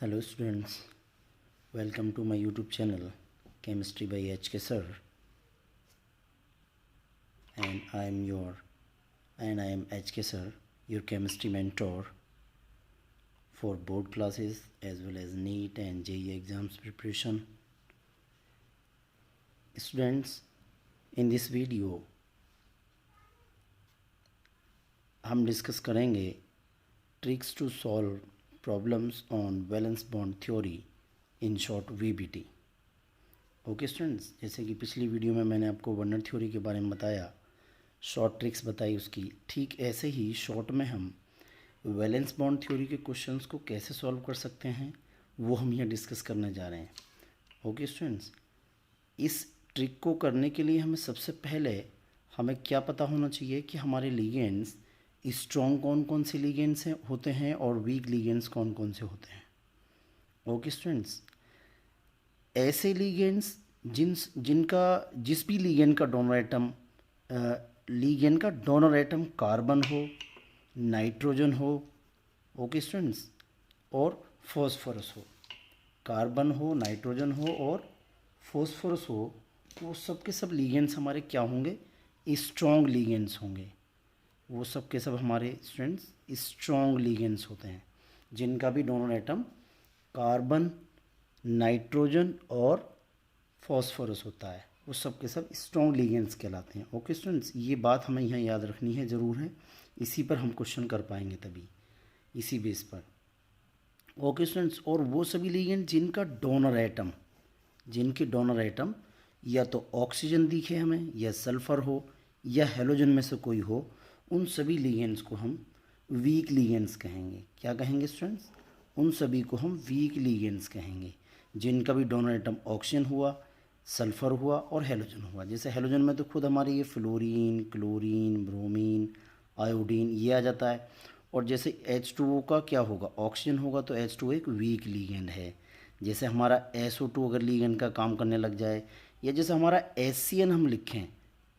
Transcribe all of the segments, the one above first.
Hello students, welcome to my YouTube channel Chemistry by HK Sir, and I am HK Sir, your chemistry mentor for board classes as well as NEET and JEE exams preparation. Students, in this video हम discuss करेंगे tricks to solve problems on valence bond theory, in short VBT. Okay students, जैसे कि पिछली video में मैंने आपको Werner theory के बारे में बताया, शॉर्ट ट्रिक्स बताई उसकी, ठीक ऐसे ही शॉर्ट में हम वैलेंस बॉन्ड थ्योरी के क्वेश्चंस को कैसे सॉल्व कर सकते हैं वो हम यहाँ डिस्कस करने जा रहे हैं। ओके स्टूडेंट्स, इस ट्रिक को करने के लिए हमें सबसे पहले हमें क्या पता होना चाहिए कि हमारे लिगेंड्स स्ट्रॉन्ग कौन कौन से लिगेंड्स होते हैं और वीक लिगेंड्स कौन कौन से होते हैं। ओके स्टूडेंट्स, ऐसे लिगेंड्स जिनका जिस भी लिगेंड का डोनर एटम कार्बन हो, नाइट्रोजन हो, ओके स्टूडेंट्स, और फॉस्फोरस हो, कार्बन हो, नाइट्रोजन हो और फॉस्फोरस हो, वो सब के सब लिगेंड्स हमारे क्या होंगे? स्ट्रॉन्ग लिगेंड्स होंगे। वो सब के सब हमारे स्टूडेंट्स स्ट्रॉन्ग लिगेंड्स होते हैं, जिनका भी डोनर एटम कार्बन, नाइट्रोजन और फॉस्फोरस होता है। वो सब के सब स्ट्रॉन्ग लिगेंड्स कहलाते हैं। ओके स्टूडेंट्स, ये बात हमें यहाँ याद रखनी है, ज़रूर है। इसी पर हम क्वेश्चन कर पाएंगे तभी, इसी बेस पर। ओके स्टूडेंट्स, और वो सभी लिगेंड जिनके डोनर एटम या तो ऑक्सीजन दिखे हमें, या सल्फ़र हो, या हेलोजन में से कोई हो, उन सभी लिगेंड्स को हम वीक लिगेंड्स कहेंगे। क्या कहेंगे स्टूडेंट्स? उन सभी को हम वीक लिगेंड्स कहेंगे, जिनका भी डोनर एटम ऑक्सीजन हुआ, सल्फ़र हुआ और हेलोजन हुआ। जैसे हेलोजन में तो खुद हमारे ये फ्लोरीन, क्लोरीन, ब्रोमीन, आयोडीन ये आ जाता है। और जैसे H2O का क्या होगा? ऑक्सीजन होगा, तो H2O एक वीक लिगेंड है। जैसे हमारा SO2 अगर लिगेंड का काम करने लग जाए, या जैसे हमारा HCN हम लिखें,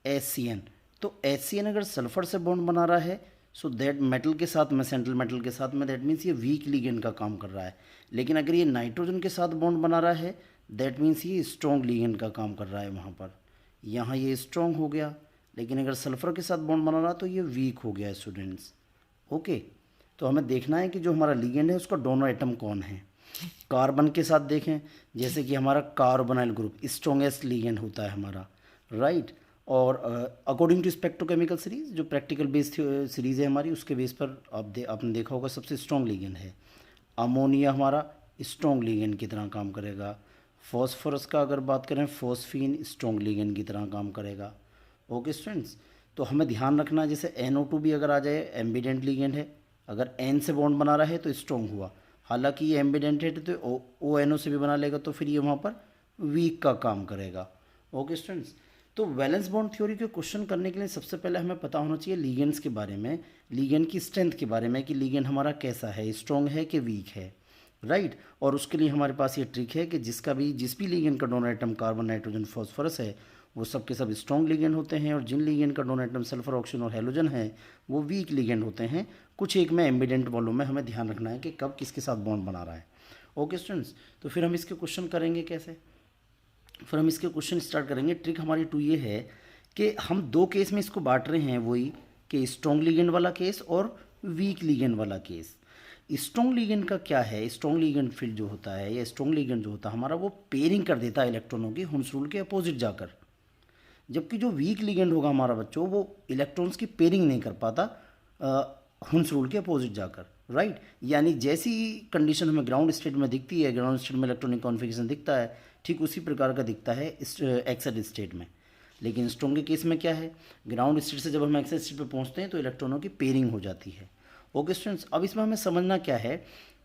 HCN, तो HCN अगर सल्फ़र से बॉन्ड बना रहा है, सो दैट मेटल के साथ में, सेंट्रल मेटल के साथ में, दैट मीन्स ये वीक लिगेंड का काम कर रहा है। लेकिन अगर ये नाइट्रोजन के साथ बॉन्ड बना रहा है, दैट मीन्स ये स्ट्रॉन्ग लिगेंड का काम कर रहा है वहाँ पर। यहाँ ये स्ट्रॉन्ग हो गया, लेकिन अगर सल्फ़र के साथ बॉन्ड बना रहा तो ये वीक हो गया स्टूडेंट्स। ओके, तो हमें देखना है कि जो हमारा लिगेंड है उसका डोनर एटम कौन है। कार्बन के साथ देखें, जैसे कि हमारा कार्बोनाइल ग्रुप स्ट्रॉन्गेस्ट लिगेंड होता है हमारा, राइट। और अकॉर्डिंग टू स्पेक्ट्रोकेमिकल सीरीज, जो प्रैक्टिकल बेस्ड सीरीज़ है हमारी, उसके बेस पर आपने देखा होगा सबसे स्ट्रॉन्ग लिगेंड है अमोनिया, हमारा स्ट्रॉन्ग लिगेंड की तरह काम करेगा। फॉस्फोरस का अगर बात करें, फॉस्फीन स्ट्रॉन्ग लिगेंड की तरह काम करेगा। ओके स्टूडेंट्स, तो हमें ध्यान रखना है, जैसे NO2 भी अगर आ जाए, एम्बिडेंट लिगेंड है, अगर N से बॉन्ड बना रहा है तो स्ट्रॉन्ग हुआ। हालांकि ये एम्बिडेंट है तो ONO से भी बना लेगा, तो फिर ये वहाँ पर वीक का काम करेगा। ओके स्टूडेंट्स, तो वैलेंस बॉन्ड थ्योरी के क्वेश्चन करने के लिए सबसे पहले हमें पता होना चाहिए लिगेंड्स के बारे में, लिगेंड की स्ट्रेंथ के बारे में, कि लिगेंड हमारा कैसा है, स्ट्रॉन्ग है कि वीक है, राइट। और उसके लिए हमारे पास ये ट्रिक है कि जिस भी लिगेंड का donor atom carbon, nitrogen, phosphorus है, वो सब के सब स्ट्रॉन्ग लिगेंड होते हैं, और जिन लिगेंड का डोनर एटम सल्फर, ऑक्सीजन और हेलोजन है, वो वीक लिगेंड होते हैं। कुछ एक में एम्बिडेंट वालों में हमें ध्यान रखना है कि कब किसके साथ बॉन्ड बना रहा है। ओके स्टूडेंट्स, तो फिर हम इसके क्वेश्चन करेंगे कैसे? फिर हम इसके क्वेश्चन स्टार्ट करेंगे। ट्रिक हमारी टू ये है कि हम दो केस में इसको बांट रहे हैं, वही कि स्ट्रॉन्ग लिगेंड वाला केस और वीक लिगेंड वाला केस। स्ट्रॉन्ग लिगेंड का क्या है? स्ट्रॉन्ग लिगेंड फील्ड जो होता है, या स्ट्रॉन्ग लिगेंड जो होता है हमारा, वो पेयरिंग कर देता है इलेक्ट्रॉनों की हुंस रूल के अपोजिट जाकर। जबकि जो वीक लिगेंड होगा हमारा बच्चों, वो इलेक्ट्रॉन्स की पेयरिंग नहीं कर पाता हुंस रूल के अपोजिट जाकर, राइट। यानी जैसी कंडीशन हमें ग्राउंड स्टेट में दिखती है, ग्राउंड स्टेट में इलेक्ट्रॉनिक कॉन्फ़िगरेशन दिखता है, ठीक उसी प्रकार का दिखता है एक्साइटेड स्टेट में। लेकिन स्ट्रॉन्ग के केस में क्या है? ग्राउंड स्टेट से जब हम एक्साइटेड स्टेट पे पहुंचते हैं तो इलेक्ट्रॉनों की पेयरिंग हो जाती है। ओके स्टूडेंट्स, अब इसमें हमें समझना क्या है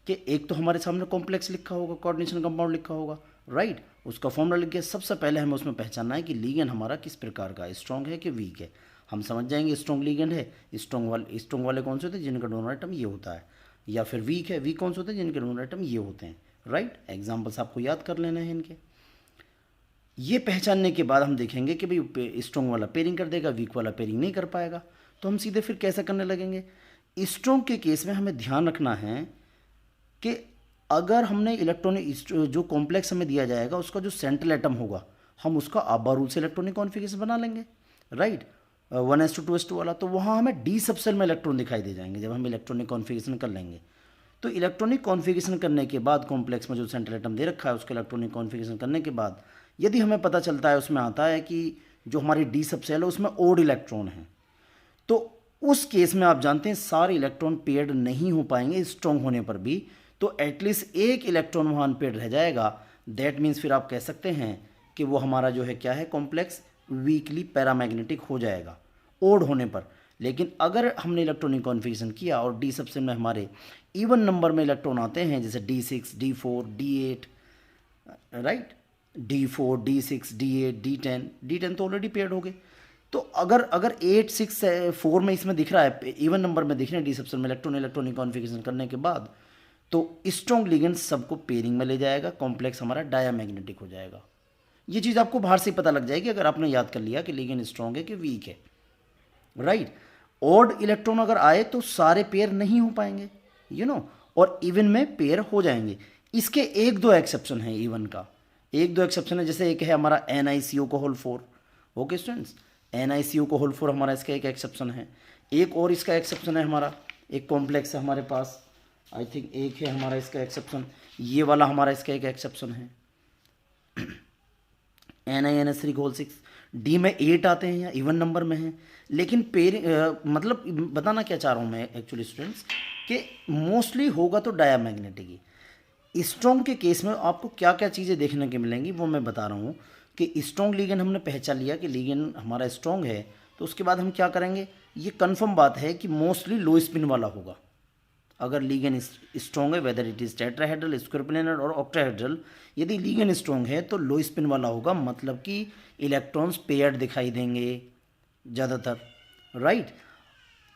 कि एक तो हमारे सामने कॉम्प्लेक्स लिखा होगा, कोऑर्डिनेशन कंपाउंड लिखा होगा, राइट। उसका फॉर्मूला लिख के सबसे पहले हमें उसमें पहचानना है कि लिगेंड हमारा किस प्रकार का है, स्ट्रॉन्ग है कि वीक है। हम समझ जाएंगे स्ट्रॉन्ग लिगेंड है, स्ट्रॉन्ग वाले कौन से होते हैं? जिनका डोनर एटम ये होता है। या फिर वीक है, वीक कौन से होते हैं? जिनके डोनर एटम ये होते हैं, राइट। एग्जाम्पल्स आपको याद कर लेना है इनके। ये पहचानने के बाद हम देखेंगे कि भाई स्ट्रॉन्ग वाला पेयरिंग कर देगा, वीक वाला पेयरिंग नहीं कर पाएगा, तो हम सीधे फिर कैसे करने लगेंगे? स्ट्रॉन्ग के केस में हमें ध्यान रखना है कि अगर हमने इलेक्ट्रॉनिक जो कॉम्प्लेक्स हमें दिया जाएगा उसका जो सेंट्रल एटम होगा हम उसका अब्बा रूल से इलेक्ट्रॉनिक कॉन्फ़िगरेशन बना लेंगे, राइट। 1s2 वाला, तो वहाँ हमें डी सबसेल में इलेक्ट्रॉन दिखाई दे जाएंगे जब हम इलेक्ट्रॉनिक कॉन्फ़िगरेशन कर लेंगे। तो इलेक्ट्रॉनिक कॉन्फ़िगरेशन करने के बाद कॉम्प्लेक्स में जो सेंट्रल एटम दे रखा है उसका इलेक्ट्रॉनिक कॉन्फ़िगरेशन करने के बाद यदि हमें पता चलता है उसमें आता है कि जो हमारी डी सबसेल है उसमें ओड इलेक्ट्रॉन है, तो उस केस में आप जानते हैं सारे इलेक्ट्रॉन पेयर्ड नहीं हो पाएंगे स्ट्रॉन्ग होने पर भी, तो एटलीस्ट एक इलेक्ट्रॉन वहाँ अनपेयर्ड रह जाएगा। दैट मीन्स फिर आप कह सकते हैं कि वो हमारा जो है क्या है, कॉम्प्लेक्स वीकली पैरामैग्नेटिक हो जाएगा ओड होने पर। लेकिन अगर हमने इलेक्ट्रॉनिक कॉन्फ़िगरेशन किया और डी सबसेल में हमारे इवन नंबर में इलेक्ट्रॉन आते हैं जैसे D6, D4, D8, right, D4, D6, D8, D10 तो ऑलरेडी पेयर्ड हो गए। तो अगर अगर 8, 6, 4 में इसमें दिख रहा है, इवन नंबर में दिख रहे हैं डी सबसेल में इलेक्ट्रॉनिक कॉन्फ़िगरेशन करने के बाद, तो स्ट्रॉन्ग लिगेंड सबको पेयरिंग में ले जाएगा, कॉम्प्लेक्स हमारा डायामैग्नेटिक हो जाएगा। ये चीज़ आपको बाहर से पता लग जाएगी अगर आपने याद कर लिया कि लिगेंड स्ट्रॉन्ग है कि वीक है, राइट। ऑड इलेक्ट्रॉन अगर आए तो सारे पेयर नहीं हो पाएंगे, और इवन में पेयर हो जाएंगे। इसके एक दो एक्सेप्शन है, इवन का एक दो एक्सेप्शन है। जैसे एक है हमारा NiCO को होल 4, ओके स्टूडेंट्स, NiCO को होल 4 हमारा इसका एक एक्सेप्शन है। एक और इसका एक्सेप्शन है हमारा, एक कॉम्प्लेक्स है हमारे पास, आई थिंक एक है हमारा इसका एक्सेप्शन, ये वाला हमारा इसका एक एक्सेप्शन है NiNS3 को होल 6। डी में 8 आते हैं या इवन नंबर में हैं, लेकिन मतलब बताना क्या चाह रहा हूँ मैं एक्चुअली स्टूडेंट्स कि मोस्टली होगा तो डायामैग्नेटिक ही। स्ट्रॉन्ग के केस में आपको क्या क्या चीज़ें देखने को मिलेंगी वो मैं बता रहा हूँ कि स्ट्रॉन्ग लिगेंड हमने पहचान लिया कि लिगेंड हमारा स्ट्रॉन्ग है, तो उसके बाद हम क्या करेंगे, ये कन्फर्म बात है कि मोस्टली लो स्पिन वाला होगा। अगर लिगेंड स्ट्रॉन्ग है, whether it is tetrahedral, square planar और ऑक्टाहेड्रल, यदि लिगेंड स्ट्रॉन्ग है तो लो स्पिन वाला होगा, मतलब कि इलेक्ट्रॉन्स पेयर्ड दिखाई देंगे ज़्यादातर, राइट।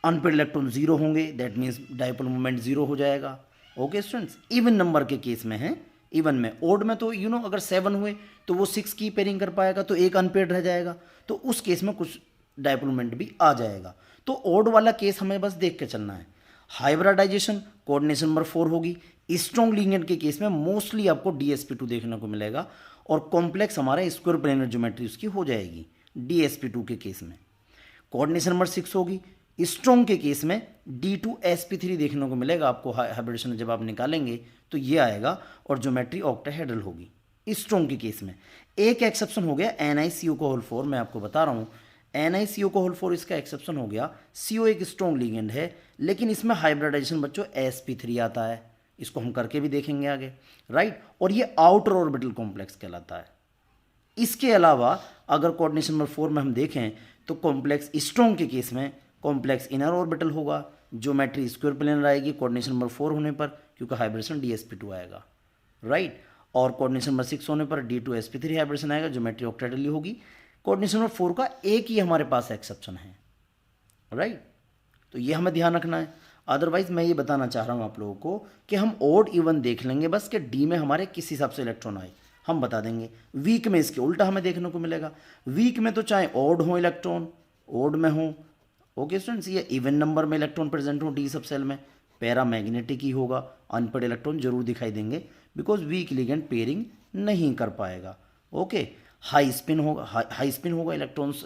अनपेयर्ड इलेक्ट्रॉन जीरो होंगे, that means dipole moment zero हो जाएगा, ओके स्टूडेंट्स। इवन नंबर के केस में है, इवन में, ओड में तो अगर 7 हुए तो वो 6 की पेयरिंग कर पाएगा तो एक अनपेयर्ड रह जाएगा, तो उस केस में कुछ डाइपोल मोमेंट भी आ जाएगा। तो ओड वाला केस हमें बस देख के चलना है। हाइब्रिडाइजेशन कोऑर्डिनेशन नंबर 4 होगी। स्ट्रॉन्ग लिगेंड के केस में मोस्टली आपको DsP2 देखने को मिलेगा और कॉम्प्लेक्स हमारा स्क्वायर प्लेनर ज्योमेट्री उसकी हो जाएगी DsP2 के केस में। कोऑर्डिनेशन नंबर 6 होगी। स्ट्रॉन्ग के केस में D2sp3 देखने को मिलेगा आपको, हाइब्रिडेशन जब आप निकालेंगे तो ये आएगा और ज्योमेट्री ऑक्टाहेड्रल होगी स्ट्रॉन्ग के केस में। एक एक्सेप्शन हो गया NiCO को होल 4, मैं आपको बता रहा हूँ NiCO को होल 4 इसका एक्सेप्शन हो गया। CO एक स्ट्रॉन्ग लिगेंड है, लेकिन इसमें हाइब्रिडाइजेशन बच्चों sp3 आता है, इसको हम करके भी देखेंगे आगे, राइट। और ये आउटर ऑर्बिटल कॉम्प्लेक्स कहलाता है। इसके अलावा अगर कोऑर्डिनेशन नंबर 4 में हम देखें तो कॉम्प्लेक्स स्ट्रॉन्ग के केस में कॉम्प्लेक्स इनर ऑर्बिटल होगा, ज्योमेट्री स्क्वायर प्लेनर आएगी कोऑर्डिनेशन नंबर 4 होने पर, क्योंकि हाइब्रिडेशन DsP2 आएगा, राइट। और कोऑर्डिनेशन नंबर 6 होने पर D2sp3 हाइब्रिडेशन आएगा, ज्योमेट्री ऑक्टाहेड्रल होगी। कोऑर्डिनेशन नंबर 4 का एक ही हमारे पास एक्सेप्शन है, राइट। तो ये हमें ध्यान रखना है। अदरवाइज मैं ये बताना चाह रहा हूँ आप लोगों को कि हम ओड इवन देख लेंगे बस कि डी में हमारे किस हिसाब से इलेक्ट्रॉन आए हम बता देंगे। वीक में इसके उल्टा हमें देखने को मिलेगा। वीक में तो चाहे ओड हो इलेक्ट्रॉन, ओड में हो, ओके स्टूडेंट्स, ये इवन नंबर में इलेक्ट्रॉन प्रेजेंट हो डी सब सेल में, पैरामैग्नेटिक ही होगा, अनपेयर्ड इलेक्ट्रॉन जरूर दिखाई देंगे बिकॉज वीक लिगेंड पेयरिंग नहीं कर पाएगा, ओके। हाई स्पिन होगा, हाई स्पिन होगा इलेक्ट्रॉन्स,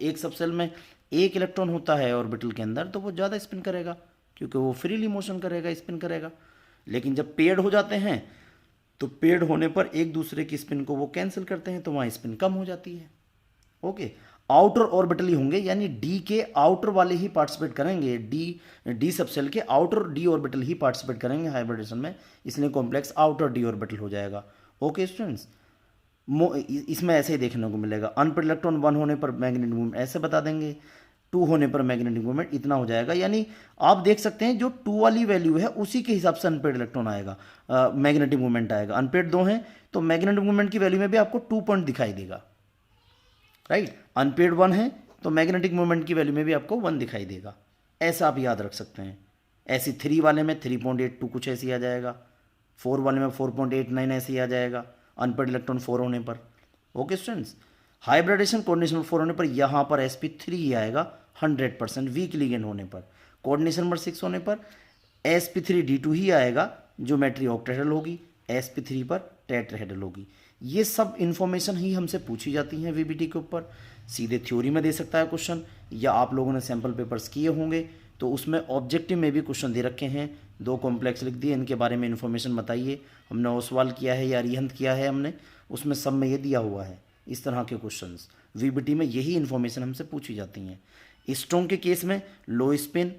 एक सब सेल में एक इलेक्ट्रॉन होता है ऑर्बिटल के अंदर तो वो ज़्यादा स्पिन करेगा क्योंकि वो फ्रीली मोशन करेगा, स्पिन करेगा। लेकिन जब पेयर्ड हो जाते हैं तो पेयर्ड होने पर एक दूसरे की स्पिन को वो कैंसिल करते हैं तो वहाँ स्पिन कम हो जाती है, ओके। आउटर ऑर्बिटल ही होंगे, यानी डी के आउटर वाले ही पार्टिसिपेट करेंगे, डी सब सेल के आउटर डी ऑर्बिटल ही पार्टिसिपेट करेंगे हाइब्रिडेशन में, इसलिए कॉम्प्लेक्स आउटर डी ऑर्बिटल हो जाएगा, ओके स्टूडेंट्स। इसमें ऐसे ही देखने को मिलेगा। अनपेयर्ड इलेक्ट्रॉन 1 होने पर मैग्नेटिक मूवमेंट ऐसे बता देंगे, 2 होने पर मैग्नेटिक मूवमेंट इतना हो जाएगा। यानी आप देख सकते हैं जो 2 वाली वैल्यू है उसी के हिसाब से अनपेयर्ड इलेक्ट्रॉन आएगा, मैग्नेटिक मूवमेंट आएगा। अनपेयर्ड 2 हैं तो मैग्नेटिक मूवमेंट की वैल्यू में भी आपको 2 पॉइंट दिखाई देगा, राइट। अनपेयर्ड 1 है तो मैग्नेटिक मूवमेंट की वैल्यू में भी आपको 1 दिखाई देगा, ऐसा आप याद रख सकते हैं। ऐसी 3 वाले में 3.82 कुछ ऐसी आ जाएगा, 4 वाले में 4.89 ऐसे ही आ जाएगा अनपेयर्ड इलेक्ट्रॉन 4 होने पर, okay students. Hybridisation coordination number 4 होने पर यहाँ पर sp3 ही आएगा 100% वीक लिगेंड होने पर। कोऑर्डिनेशन नंबर 6 होने पर sp3 d2 ही आएगा ज्योमेट्री ऑक्टाहेड्रल होगी, sp3 पर टेट्राहेड्रल होगी। ये सब इन्फॉर्मेशन ही हमसे पूछी जाती हैं वीबीटी के ऊपर। सीधे थ्योरी में दे सकता है क्वेश्चन, या आप लोगों ने सैम्पल पेपर्स किए होंगे तो उसमें ऑब्जेक्टिव में भी क्वेश्चन दे रखे हैं। 2 कॉम्प्लेक्स लिख दिए, इनके बारे में इन्फॉर्मेशन बताइए। हमने ओसवाल किया है या अरिहंत किया है हमने, उसमें सब में ये दिया हुआ है। इस तरह के क्वेश्चंस वीबीटी में यही इन्फॉर्मेशन हमसे पूछी जाती हैं। स्ट्रॉन्ग के केस में लो स्पिन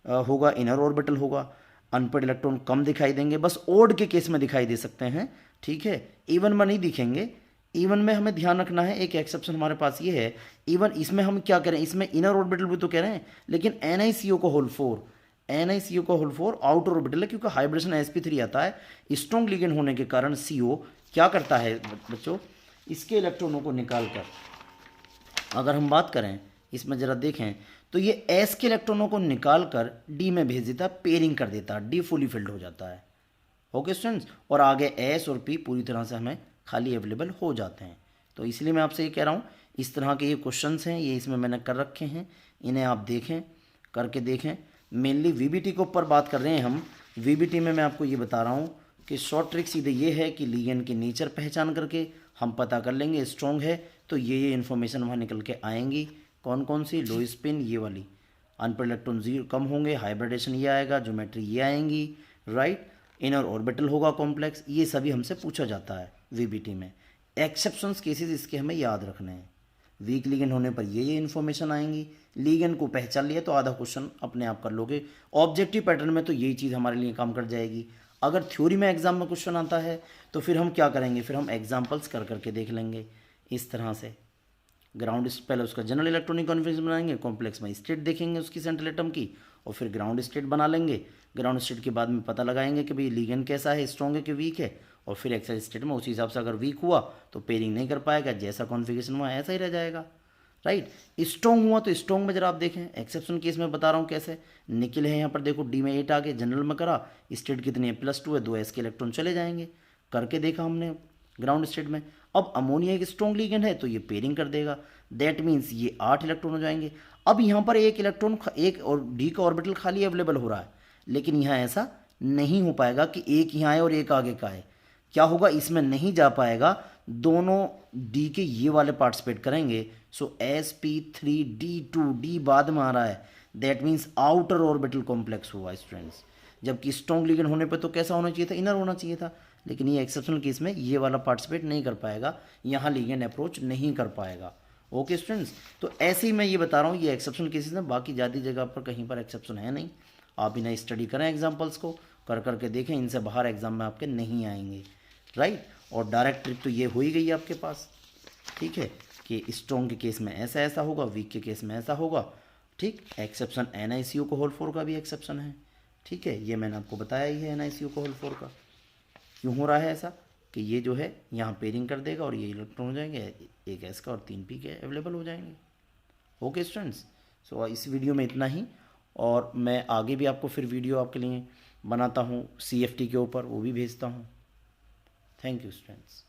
होगा, इनर ऑर्बिटल होगा, अनपेड इलेक्ट्रॉन कम दिखाई देंगे, बस ओड के केस में दिखाई दे सकते हैं, ठीक है। इवन में नहीं दिखेंगे। इवन में हमें ध्यान रखना है, एक एक्सेप्शन हमारे पास ये है, इवन इसमें हम क्या करें, इसमें इनर ऑर्बिटल भी तो कह रहे हैं, लेकिन NiCO को होल 4 आउटर ऑर्बिटल है, क्योंकि हाइब्रिडेशन sp3 आता है। स्ट्रॉन्ग लिगेंड होने के कारण CO क्या करता है बच्चों, इसके इलेक्ट्रॉनों को निकाल कर, अगर हम बात करें इसमें ज़रा देखें तो ये S के इलेक्ट्रॉनों को निकाल कर D में भेज देता है, पेयरिंग कर देता है, D फुली फिल्ड हो जाता है। ओके स्टूडेंट्स, और आगे S और P पूरी तरह से हमें खाली अवेलेबल हो जाते हैं। तो इसलिए मैं आपसे ये कह रहा हूँ, इस तरह के ये क्वेश्चंस हैं, ये इसमें मैंने कर रखे हैं, इन्हें आप देखें, करके देखें। मेनली वीबीटी के ऊपर बात कर रहे हैं हम। वीबीटी में मैं आपको ये बता रहा हूँ कि शॉर्ट ट्रिक सीधे ये है कि लिगेंड की नेचर पहचान करके हम पता कर लेंगे स्ट्रॉन्ग है तो ये इन्फॉर्मेशन वहाँ निकल के आएंगी। कौन कौन सी, लो स्पिन ये वाली, अनपेड इलेक्ट्रॉन 0 कम होंगे, हाइब्रिडेशन ये आएगा, ज्योमेट्री ये आएंगी, राइट, इनर ऑर्बिटल होगा कॉम्प्लेक्स, ये सभी हमसे पूछा जाता है वीबीटी में। एक्सेप्शंस केसेस इसके हमें याद रखने हैं। वीक लिगेंड होने पर ये इन्फॉर्मेशन आएंगी। लिगेंड को पहचान लिया तो आधा क्वेश्चन अपने आप कर लोगे। ऑब्जेक्टिव पैटर्न में तो यही चीज़ हमारे लिए काम कर जाएगी। अगर थ्योरी में एग्जाम में क्वेश्चन आता है तो फिर हम क्या करेंगे, फिर हम एग्जाम्पल्स कर करके देख लेंगे इस तरह से। ग्राउंड पहले उसका जनरल इलेक्ट्रॉनिक कॉन्फिगरेशन बनाएंगे, कॉम्प्लेक्स में स्टेट देखेंगे उसकी सेंट्रल एटम की, और फिर ग्राउंड स्टेट बना लेंगे। ग्राउंड स्टेट के बाद में पता लगाएंगे कि भाई लिगेंड कैसा है, स्ट्रॉन्ग है कि वीक है, और फिर एक्साइज स्टेट में उसी हिसाब से अगर वीक हुआ तो पेयरिंग नहीं कर पाएगा, जैसा कॉन्फिगरेशन हुआ ऐसा ही रह जाएगा, राइट। स्ट्रॉन्ग हुआ तो स्ट्रॉन्ग में जरा आप देखें, एक्सेप्शन केस में बता रहा हूँ कैसे। निकल है यहाँ पर देखो, डी में 8 आ गए, जनरल में करा, स्टेट कितनी है +2 है, 2 S के इलेक्ट्रॉन चले जाएंगे, करके देखा हमने ग्राउंड स्टेट में। अब अमोनिया एक स्ट्रॉन्ग लिगेंड है तो ये पेयरिंग कर देगा, दैट मीन्स ये 8 इलेक्ट्रॉन हो जाएंगे। अब यहाँ पर एक इलेक्ट्रॉन, एक और डी का ऑर्बिटल खाली अवेलेबल हो रहा है, लेकिन यहाँ ऐसा नहीं हो पाएगा कि एक यहाँ आए और एक आगे का है। क्या होगा, इसमें नहीं जा पाएगा, दोनों डी के ये वाले पार्टिसिपेट करेंगे। सो sp3d2, डी बाद में आ रहा है, that means outer orbital complex हुआ स्टूडेंट्स। जबकि स्ट्रॉन्ग लिगेंड होने पे तो कैसा होना चाहिए था, इनर होना चाहिए था, लेकिन ये एक्सेप्शनल केस में ये वाला पार्टिसिपेट नहीं कर पाएगा, यहाँ लिगेंड अप्रोच नहीं कर पाएगा। ओके स्टूडेंट्स, तो ऐसे ही मैं ये बता रहा हूँ, ये एक्सेप्शनल केसेस हैं, बाकी ज़्यादा जगह पर कहीं पर एक्सेप्शन है नहीं। आप इन्हें स्टडी करें, एग्जाम्पल्स को कर करके देखें, इनसे बाहर एग्जाम में आपके नहीं आएंगे, राइट। और डायरेक्ट ट्रिक तो ये हो ही गई आपके पास, ठीक है, कि स्ट्रॉन्ग के केस में ऐसा ऐसा होगा, वीक के केस में ऐसा होगा, ठीक। एक्सेप्शन NiCO को होल 4 का भी एक्सेप्शन है, ठीक है, ये मैंने आपको बताया ही है NiCO को होल 4 का। क्यों हो रहा है ऐसा, कि ये जो है यहाँ पेयरिंग कर देगा और ये इलेक्ट्रॉन हो जाएंगे, एक S का और 3 P के अवेलेबल हो जाएंगे। ओके स्टूडेंट्स, सो इस वीडियो में इतना ही, और मैं आगे भी आपको फिर वीडियो आपके लिए बनाता हूँ CFT के ऊपर, वो भी भेजता हूँ। Thank you students.